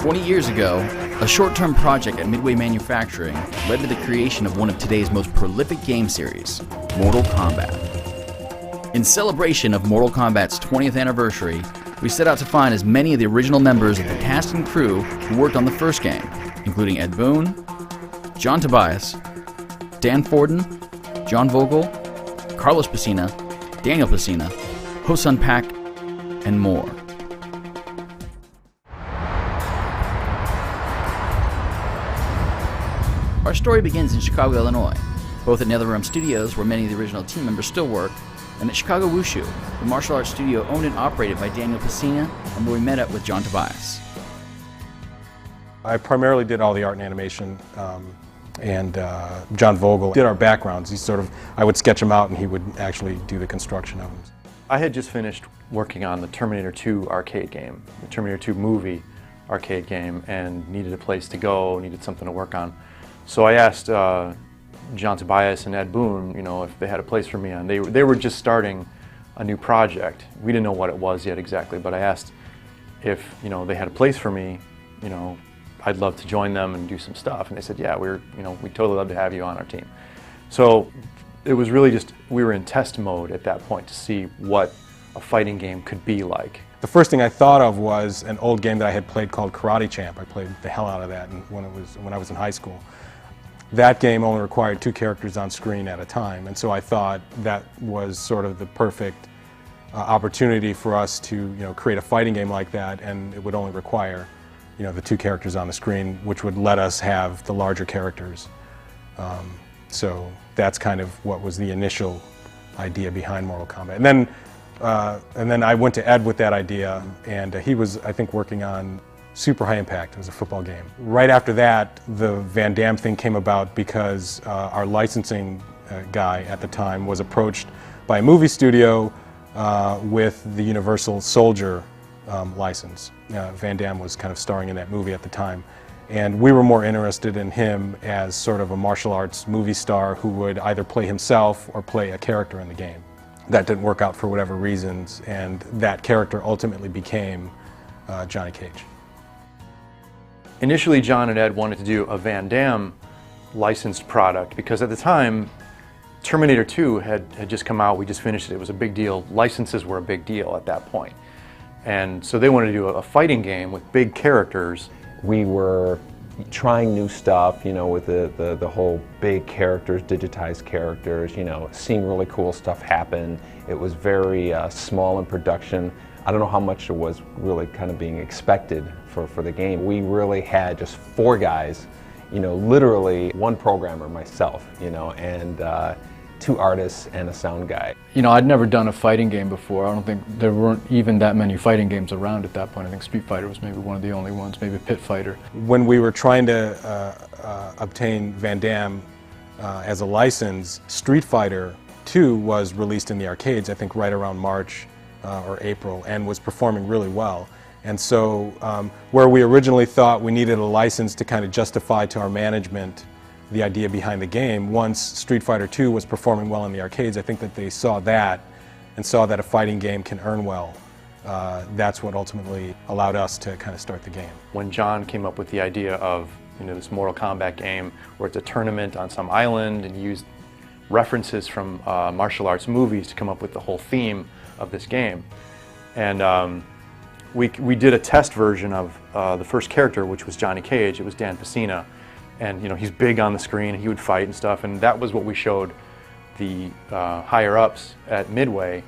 20 years ago, a short-term project at Midway Manufacturing led to the creation of one of today's most prolific game series, Mortal Kombat. In celebration of Mortal Kombat's 20th anniversary, we set out to find as many of the original members of the cast and crew who worked on the first game, including Ed Boon, John Tobias, Dan Forden, John Vogel, Carlos Pesina, Daniel Pesina, Hosun Pak, and more. Our story begins in Chicago, Illinois, both at NetherRealm Studios, where many of the original team members still work, and at Chicago Wushu, the martial arts studio owned and operated by Daniel Pesina, and where we met up with John Tobias. I primarily did all the art and animation, and John Vogel did our backgrounds. I would sketch them out and he would actually do the construction of them. I had just finished working on the Terminator 2 arcade game, the Terminator 2 movie arcade game, and needed a place to go, needed something to work on. So I asked John Tobias and Ed Boon, if they had a place for me on. They were just starting a new project. We didn't know what it was yet exactly, but I asked if they had a place for me. I'd love to join them and do some stuff. And they said, yeah, we'd totally love to have you on our team. So it was really just, we were in test mode at that point to see what a fighting game could be like. The first thing I thought of was an old game that I had played called Karate Champ. I played the hell out of that when I was in high school. That game only required 2 characters on screen at a time, and so I thought that was sort of the perfect opportunity for us to create a fighting game like that, and it would only require the 2 characters on the screen, which would let us have the larger characters. So that's kind of what was the initial idea behind Mortal Kombat. And then I went to Ed with that idea, and he was, I think, working on Super High Impact. It was a football game. Right after that, the Van Damme thing came about because our licensing guy at the time was approached by a movie studio with the Universal Soldier license. Van Damme was kind of starring in that movie at the time, and we were more interested in him as sort of a martial arts movie star who would either play himself or play a character in the game. That didn't work out for whatever reasons, and that character ultimately became Johnny Cage. Initially, John and Ed wanted to do a Van Damme licensed product because at the time, Terminator 2 had just come out. We just finished it. It was a big deal. Licenses were a big deal at that point. And so they wanted to do a fighting game with big characters. We were trying new stuff, with the whole big characters, digitized characters, seeing really cool stuff happen. It was very small in production. I don't know how much it was really kind of being expected for the game. We really had just 4 guys, literally 1 programmer, myself, and 2 artists and a sound guy. I'd never done a fighting game before. I don't think there weren't even that many fighting games around at that point. I think Street Fighter was maybe one of the only ones, maybe Pit Fighter. When we were trying to obtain Van Damme as a license, Street Fighter 2 was released in the arcades, I think right around March or April, and was performing really well. And so where we originally thought we needed a license to kind of justify to our management the idea behind the game, once Street Fighter 2 was performing well in the arcades, I think that they saw that and saw that a fighting game can earn well. That's what ultimately allowed us to kind of start the game. When John came up with the idea of this Mortal Kombat game where it's a tournament on some island and used references from martial arts movies to come up with the whole theme of this game. And we did a test version of the first character, which was Johnny Cage. It was Dan Pesina. And he's big on the screen, and he would fight and stuff, and that was what we showed the higher-ups at Midway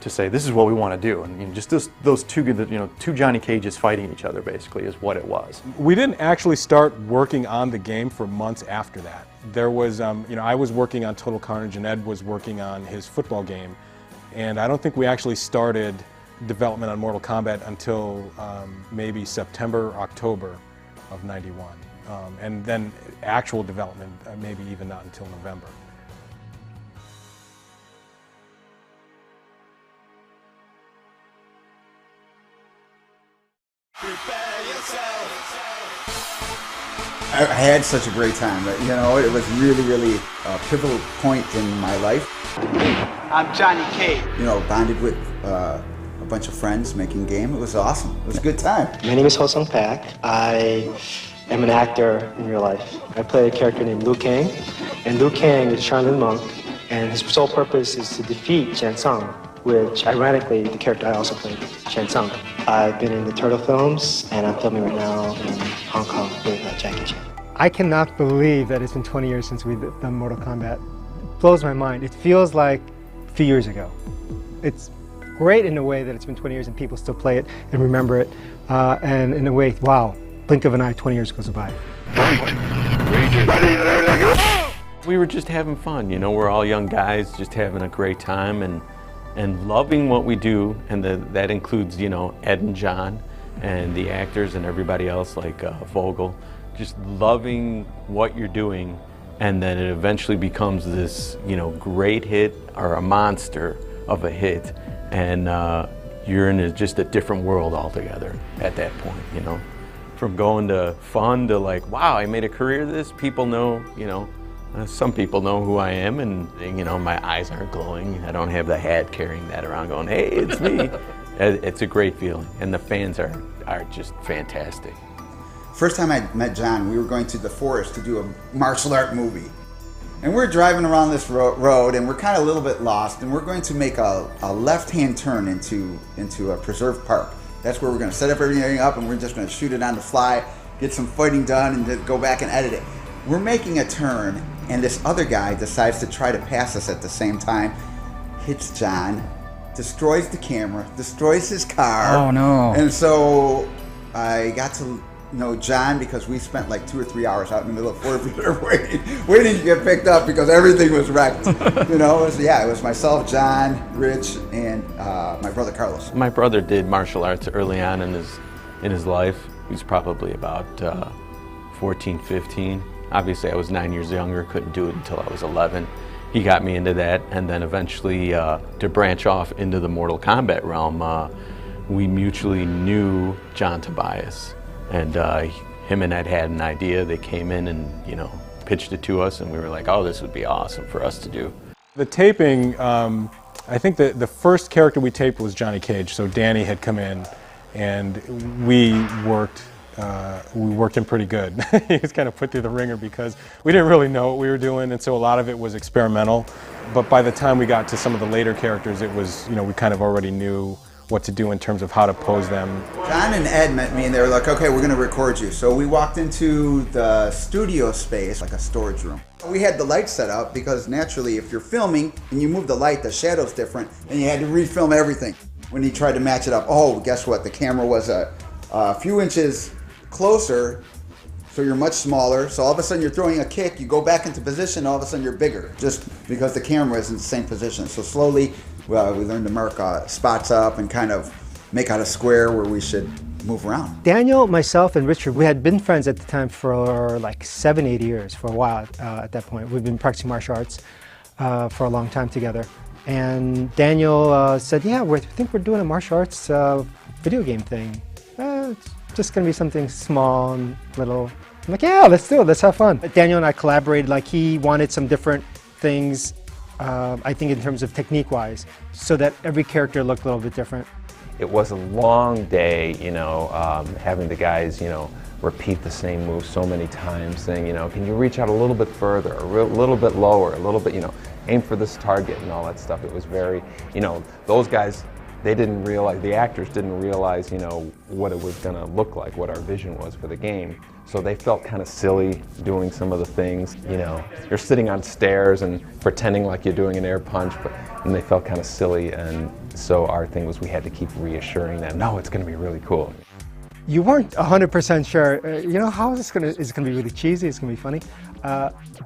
to say, this is what we want to do. And just those 2 Johnny Cages fighting each other, basically, is what it was. We didn't actually start working on the game for months after that. There was, I was working on Total Carnage, and Ed was working on his football game, and I don't think we actually started development on Mortal Kombat until maybe September, October of '91. And then actual development, maybe even not until November. I had such a great time. It was really a pivotal point in my life. I'm Johnny Cage. Bonded with bunch of friends making a game. It was awesome. It was a good time. My name is Ho-Sung Pak. I am an actor in real life. I play a character named Liu Kang, and Liu Kang is a Shaolin monk, and his sole purpose is to defeat Shang Tsung, which ironically, the character I also played, Shang Tsung. I've been in the Turtle films, and I'm filming right now in Hong Kong with Jackie Chan. I cannot believe that it's been 20 years since we've done Mortal Kombat. It blows my mind. It feels like a few years ago. It's great in a way that it's been 20 years and people still play it and remember it. And in a way, wow, blink of an eye, 20 years goes by. We were just having fun, you know, we're all young guys just having a great time and loving what we do, and that includes, you know, Ed and John and the actors and everybody else like Vogel. Just loving what you're doing, and then it eventually becomes this, you know, great hit or a monster of a hit, and you're in just a different world altogether at that point, you know. From going to fun to like, wow, I made a career of this, people know, you know, some people know who I am, and you know, my eyes aren't glowing. I don't have the hat carrying that around going, hey, it's me. It's a great feeling, and the fans are just fantastic. First time I met John, we were going to the forest to do a martial art movie. And we're driving around this road, and we're kind of a little bit lost, and we're going to make a left-hand turn into a preserve park. That's where we're going to set up everything up, and we're just going to shoot it on the fly, get some fighting done, and then go back and edit it. We're making a turn, and this other guy decides to try to pass us at the same time, hits John, destroys the camera, destroys his car. Oh, no. And so I got to know John because we spent like 2 or 3 hours out in the middle of Fort Peter waiting to get picked up because everything was wrecked. You know, it was myself, John, Rich, and my brother Carlos. My brother did martial arts early on in his life. He was probably about 14, 15. Obviously, I was 9 years younger, couldn't do it until I was 11. He got me into that, and then eventually to branch off into the Mortal Kombat realm, we mutually knew John Tobias. And him and Ed had an idea. They came in and, you know, pitched it to us, and we were like, oh, this would be awesome for us to do. The taping, I think the first character we taped was Johnny Cage. So Danny had come in, and we worked him pretty good. He was kind of put through the ringer because we didn't really know what we were doing, and so a lot of it was experimental. But by the time we got to some of the later characters, it was, you know, we kind of already knew what to do in terms of how to pose them. John and Ed met me and they were like, okay, we're going to record you. So we walked into the studio space, like a storage room. We had the light set up because naturally if you're filming and you move the light, the shadow's different, and you had to refilm everything. When he tried to match it up, oh, guess what? The camera was a few inches closer, so you're much smaller. So all of a sudden you're throwing a kick, you go back into position, all of a sudden you're bigger, just because the camera is in the same position. So slowly, we learned to mark spots up and kind of make out a square where we should move around. Daniel, myself, and Richard, we had been friends at the time for like 7, 8 years, for a while at that point. We've been practicing martial arts for a long time together. And Daniel said, yeah, I think we're doing a martial arts video game thing. It's just gonna be something small and little. I'm like, yeah, let's do it, let's have fun. Daniel and I collaborated, like he wanted some different things, I think in terms of technique-wise, so that every character looked a little bit different. It was a long day, you know, having the guys, you know, repeat the same move so many times, saying, you know, can you reach out a little bit further, a little bit lower, a little bit, you know, aim for this target and all that stuff. It was very, you know, those guys, they didn't realize, the actors didn't realize, you know, what it was going to look like, what our vision was for the game. So they felt kind of silly doing some of the things, you know. You're sitting on stairs and pretending like you're doing an air punch, and they felt kind of silly. And so our thing was we had to keep reassuring them, no, it's going to be really cool. You weren't 100% sure, you know, how is this going to, is it going to be really cheesy, it's going to be funny?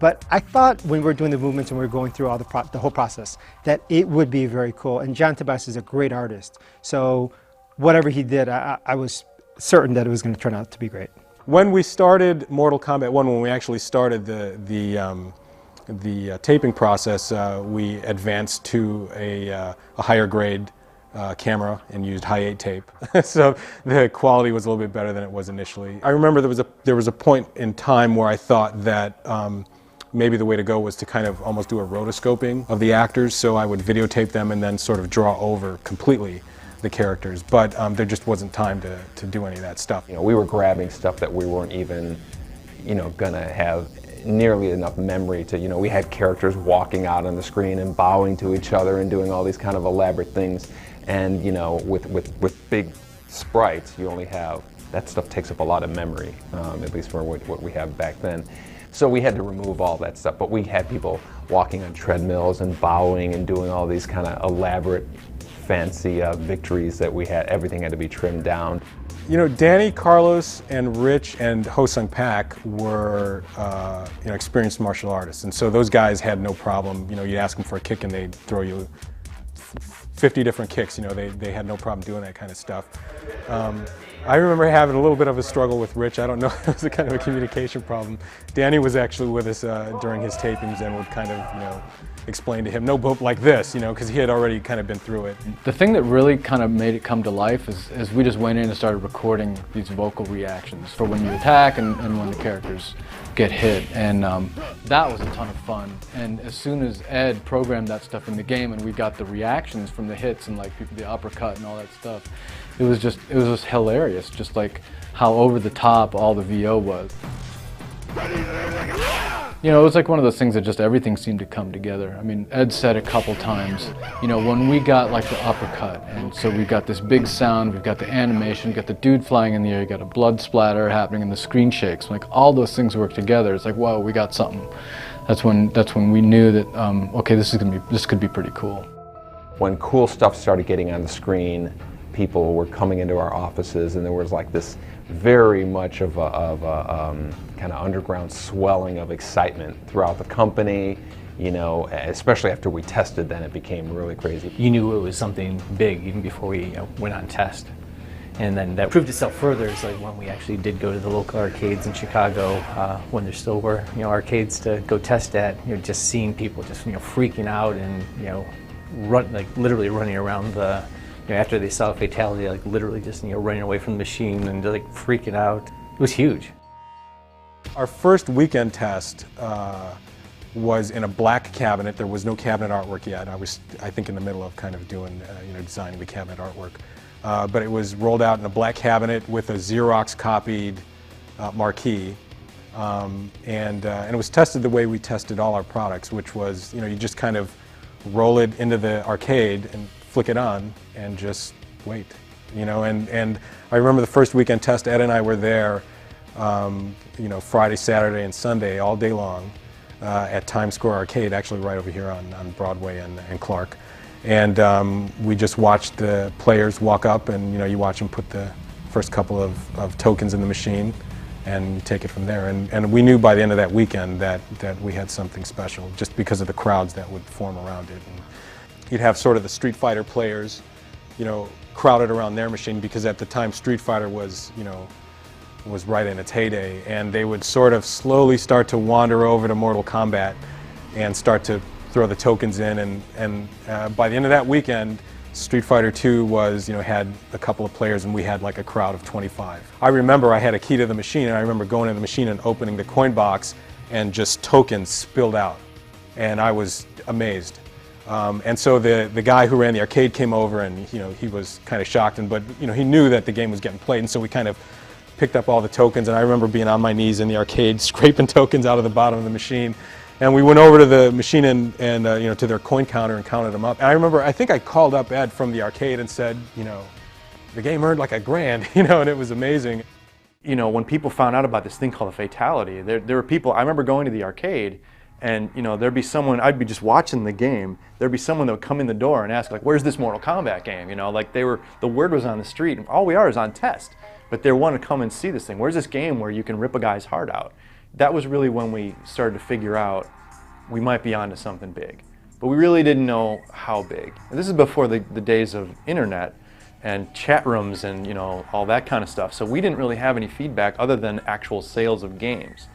But I thought when we were doing the movements and we were going through all the whole process, that it would be very cool. And John Tobias is a great artist. So whatever he did, I was certain that it was going to turn out to be great. When we started Mortal Kombat 1, when we actually started the taping process, we advanced to a higher grade camera and used high 8 tape. So the quality was a little bit better than it was initially. I remember there was a point in time where I thought that maybe the way to go was to kind of almost do a rotoscoping of the actors, so I would videotape them and then sort of draw over completely the characters, but there just wasn't time to do any of that stuff. You know, we were grabbing stuff that we weren't even, you know, gonna have nearly enough memory to, you know, we had characters walking out on the screen and bowing to each other and doing all these kind of elaborate things. And, you know, with big sprites, you only have, that stuff takes up a lot of memory, at least for what we have back then. So we had to remove all that stuff, but we had people walking on treadmills and bowing and doing all these kind of elaborate, fancy victories that we had. Everything had to be trimmed down. You know, Danny, Carlos, and Rich, and Ho-Sung Pak were you know, experienced martial artists, and so those guys had no problem. You know, you ask them for a kick and they'd throw you 50 different kicks. You know, they had no problem doing that kind of stuff. I remember having a little bit of a struggle with Rich. I don't know, it was a kind of a communication problem. Danny was actually with us during his tapings and would kind of, you know, explain to him, no boop like this, you know, because he had already kind of been through it. The thing that really kind of made it come to life is we just went in and started recording these vocal reactions for when you attack and when the characters get hit, and that was a ton of fun. And as soon as Ed programmed that stuff in the game and we got the reactions from the hits and like people, the uppercut and all that stuff, it was just hilarious, just like how over the top all the VO was. You know, it was like one of those things that just everything seemed to come together. I mean, Ed said a couple times, you know, when we got like the uppercut, and so we've got this big sound, we've got the animation, we've got the dude flying in the air, you got a blood splatter happening and the screen shakes. Like all those things work together. It's like, whoa, we got something. That's when we knew that, okay, this could be pretty cool. When cool stuff started getting on the screen, people were coming into our offices, and there was like this very much of a kind of underground swelling of excitement throughout the company, you know, especially after we tested. Then it became really crazy. You knew it was something big even before we went on test. And then that proved itself further is like when we actually did go to the local arcades in Chicago, when there still were, you know, arcades to go test at, you know, just seeing people just, you know, freaking out and, you know, literally running around the, you know, after they saw a fatality, like literally just, you know, running away from the machine and like freaking out. It was huge. Our first weekend test was in a black cabinet. There was no cabinet artwork yet. I was, I think, in the middle of kind of doing, you know, designing the cabinet artwork. But it was rolled out in a black cabinet with a Xerox copied marquee. And it was tested the way we tested all our products, which was, you know, you just kind of roll it into the arcade and flick it on and just wait, you know. And I remember the first weekend test, Ed and I were there, you know, Friday, Saturday, and Sunday all day long at Times Square Arcade, actually right over here on Broadway and Clark. And we just watched the players walk up, and, you know, you watch them put the first couple of tokens in the machine and you take it from there. And we knew by the end of that weekend that we had something special, just because of the crowds that would form around it. And you'd have sort of the Street Fighter players, you know, crowded around their machine, because at the time Street Fighter was, you know, was right in its heyday, and they would sort of slowly start to wander over to Mortal Kombat and start to throw the tokens in, and by the end of that weekend, Street Fighter 2 was, you know, had a couple of players, and we had like a crowd of 25. I remember I had a key to the machine, and I remember going to the machine and opening the coin box, and just tokens spilled out, and I was amazed. And so the guy who ran the arcade came over, and, you know, he was kind of shocked, but, you know, he knew that the game was getting played, and so we kind of picked up all the tokens, and I remember being on my knees in the arcade scraping tokens out of the bottom of the machine. And we went over to the machine and you know, to their coin counter and counted them up. And I remember, I think I called up Ed from the arcade and said, you know, the game earned like $1,000, you know, and it was amazing. You know, when people found out about this thing called a fatality, there were people, I remember going to the arcade, and, you know, there'd be someone, I'd be just watching the game, there'd be someone that would come in the door and ask, like, where's this Mortal Kombat game? You know, like the word was on the street, and all we are is on test. But they want to come and see this thing. Where's this game where you can rip a guy's heart out? That was really when we started to figure out we might be onto something big. But we really didn't know how big. And this is before the days of internet and chat rooms and, you know, all that kind of stuff. So we didn't really have any feedback other than actual sales of games.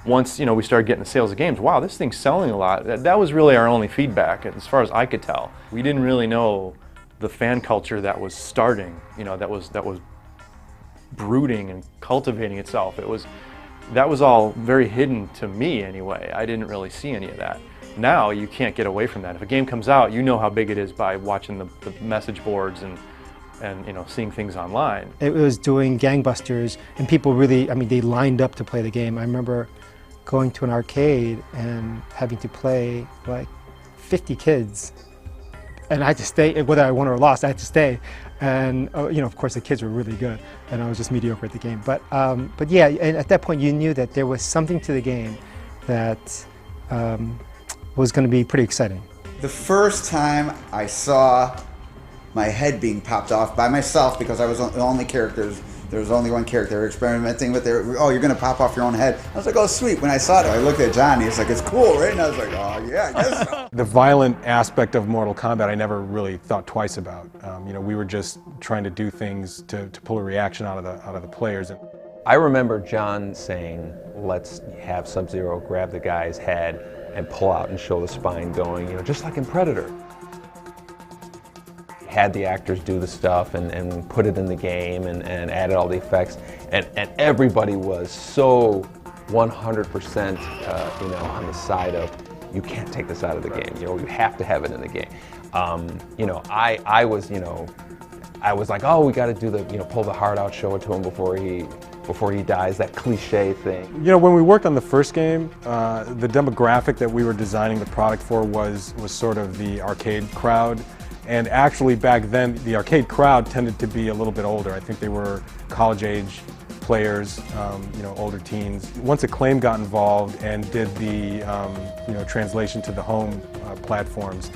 Once, you know, we started getting the sales of games, wow, this thing's selling a lot. That was really our only feedback, as far as I could tell. We didn't really know the fan culture that was starting, you know, that was brooding and cultivating itself. That was all very hidden to me anyway. I didn't really see any of that. Now you can't get away from that. If a game comes out, you know how big it is by watching the message boards and and seeing things online. It was doing gangbusters, and people really, I mean, they lined up to play the game. I remember going to an arcade and having to play like 50 kids, and I had to stay, whether I won or lost, I had to stay. And of course the kids were really good, and I was just mediocre at the game. But yeah, and at that point you knew that there was something to the game that was going to be pretty exciting. The first time I saw my head being popped off by myself, because I was the only characters, there was only one character they were experimenting with. Oh, you're going to pop off your own head. I was like, oh, sweet. When I saw it, I looked at John, he was like, it's cool, right? And I was like, oh, yeah, I guess so. The violent aspect of Mortal Kombat I never really thought twice about. We were just trying to do things to pull a reaction out of the players. I remember John saying, let's have Sub-Zero grab the guy's head and pull out and show the spine going, just like in Predator. Had the actors do the stuff and put it in the game and added all the effects, and everybody was so 100% on the side of, you can't take this out of the game, you have to have it in the game. I was like, oh, we got to do the, pull the heart out, show it to him before he dies, that cliche thing. When we worked on the first game, the demographic that we were designing the product for was sort of the arcade crowd. And actually back then, the arcade crowd tended to be a little bit older. I think they were college-age players, older teens. Once Acclaim got involved and did the translation to the home platforms,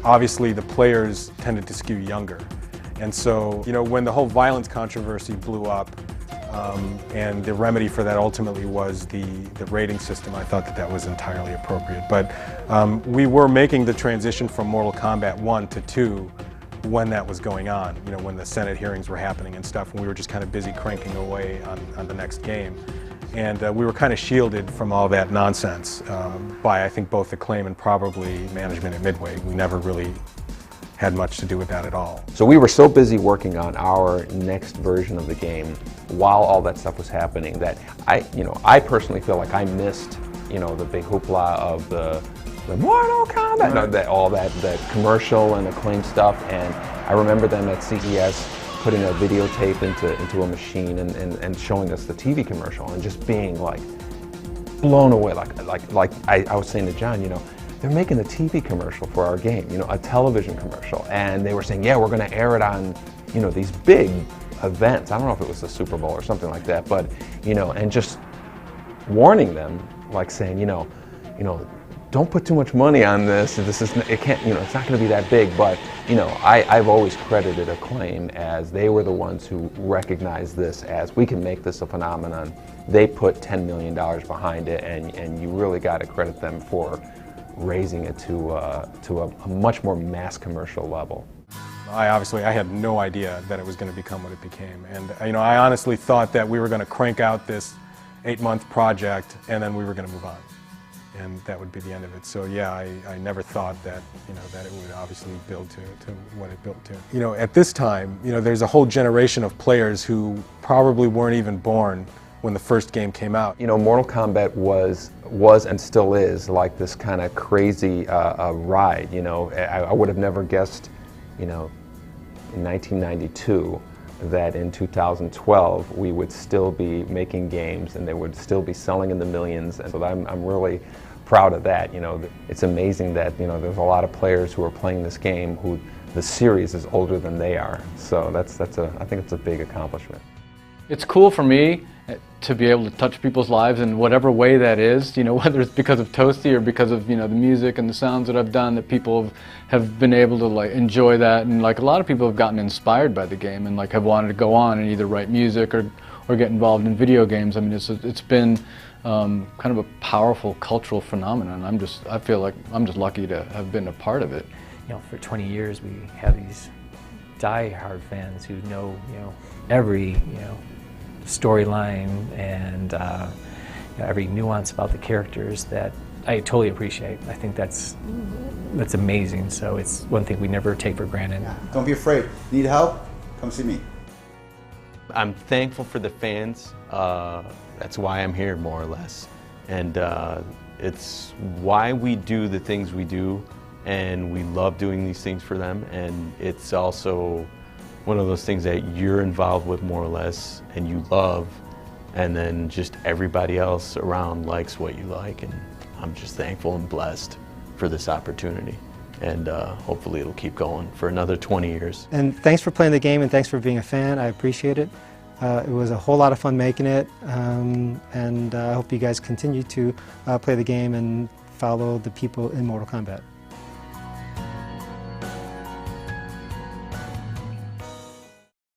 obviously the players tended to skew younger. And so, when the whole violence controversy blew up, and the remedy for that ultimately was the rating system, I thought that was entirely appropriate. But we were making the transition from Mortal Kombat 1 to 2 when that was going on, when the Senate hearings were happening and stuff, and we were just kind of busy cranking away on the next game. And we were kind of shielded from all that nonsense by, I think, both Acclaim and probably management at Midway. We never really had much to do with that at all. So we were so busy working on our next version of the game while all that stuff was happening that I personally feel like I missed, the big hoopla of the Mortal Kombat, right. that commercial and Acclaim stuff. And I remember them at CES putting a videotape into a machine and showing us the TV commercial and just being like blown away. Like I was saying to John, they're making a TV commercial for our game, a television commercial. And they were saying, yeah, we're going to air it on, these big events. I don't know if it was the Super Bowl or something like that, but, and just warning them, like saying, don't put too much money on this. It can't, it's not going to be that big. But, I've always credited Acclaim as they were the ones who recognized this as, we can make this a phenomenon. They put $10 million behind it, and you really got to credit them for raising it to a much more mass commercial level. I had no idea that it was going to become what it became. And I honestly thought that we were going to crank out this 8-month project and then we were going to move on. And that would be the end of it. So yeah, I never thought that, that it would obviously build to what it built to. At this time, there's a whole generation of players who probably weren't even born when the first game came out. Mortal Kombat was and still is like this kind of crazy ride. I would have never guessed, in 1992, that in 2012 we would still be making games and they would still be selling in the millions. And so I'm really proud of that. It's amazing that there's a lot of players who are playing this game who the series is older than they are. So I think it's a big accomplishment. It's cool for me to be able to touch people's lives in whatever way that is, whether it's because of Toasty or because of, the music and the sounds that I've done, that people have been able to enjoy that. And a lot of people have gotten inspired by the game and have wanted to go on and either write music or get involved in video games. I mean, it's been kind of a powerful cultural phenomenon. I feel like I'm just lucky to have been a part of it. For 20 years we have these die-hard fans who know, every, storyline and every nuance about the characters that I totally appreciate. I think that's amazing. So it's one thing we never take for granted. Yeah. Don't be afraid. Need help? Come see me. I'm thankful for the fans. That's why I'm here, more or less. And it's why we do the things we do, and we love doing these things for them. And it's also one of those things that you're involved with more or less and you love, and then just everybody else around likes what you like, and I'm just thankful and blessed for this opportunity, and hopefully it'll keep going for another 20 years. And thanks for playing the game, and thanks for being a fan. I appreciate it. It was a whole lot of fun making it, and I hope you guys continue to play the game and follow the people in Mortal Kombat.